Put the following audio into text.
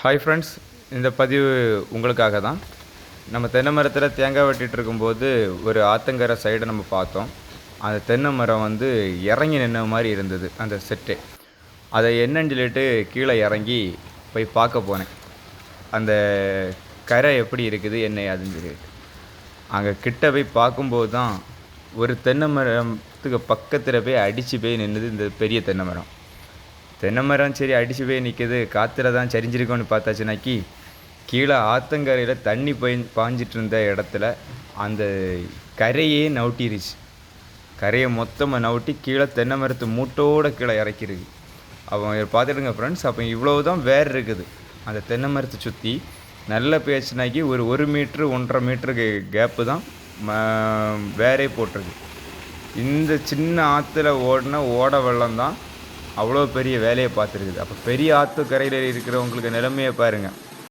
Hi friends, இந்த பதிவு உங்களுக்காக தான். நம்ம தென்னை மரத்தில் தேங்காய் வெட்டிட்டு இருக்கும்போது ஒரு ஆத்தங்கரை சைடை நம்ம பார்த்தோம். அந்த தென்னை மரம் வந்து இறங்கி நின்ன மாதிரி இருந்தது அந்த செட்டு. அதை என்னன்னு சொல்லிட்டு கீழே இறங்கி போய் பார்க்க போனேன். அந்த கரை எப்படி இருக்குது என்ன அதுன்னு சொல்லிட்டு அங்கே கிட்ட போய் பார்க்கும்போது தான் ஒரு தென்னை மரத்துக்கு பக்கத்தில் போய் அடித்து போய் நின்றுது இந்த பெரிய தென்னை மரம். தென்னை மரம் சரி அடித்து போய் நிற்கிது, காற்றுல தான் சரிஞ்சிருக்கோன்னு பார்த்தாச்சுனாக்கி கீழே ஆற்றங்கரையில் தண்ணி பாஞ்சிட்டு இருந்த இடத்துல அந்த கரையே நவுட்டிருச்சு. கரையை மொத்தமாக நவுட்டி கீழே தென்னை மரத்து மூட்டோடு கீழே இறக்கிருக்கு. அவன் பார்த்துட்டுங்க ஃப்ரெண்ட்ஸ், அப்போ இவ்வளவு தான் வேர் இருக்குது அந்த தென்னை மரத்தை சுற்றி. நல்ல பேச்சுனாக்கி ஒரு மீட்ரு 1.5 மீட்டருக்கு கேப்பு தான் வேரே போட்டிருக்கு. இந்த சின்ன ஆற்றுல ஓடின வெள்ளம் தான் அவ்வளோ பெரிய வேலையை பார்த்துருக்குது. அப்போ பெரிய ஆற்று கரையில் இருக்கிறவங்களுக்கு நிலைமையை பாருங்கள்.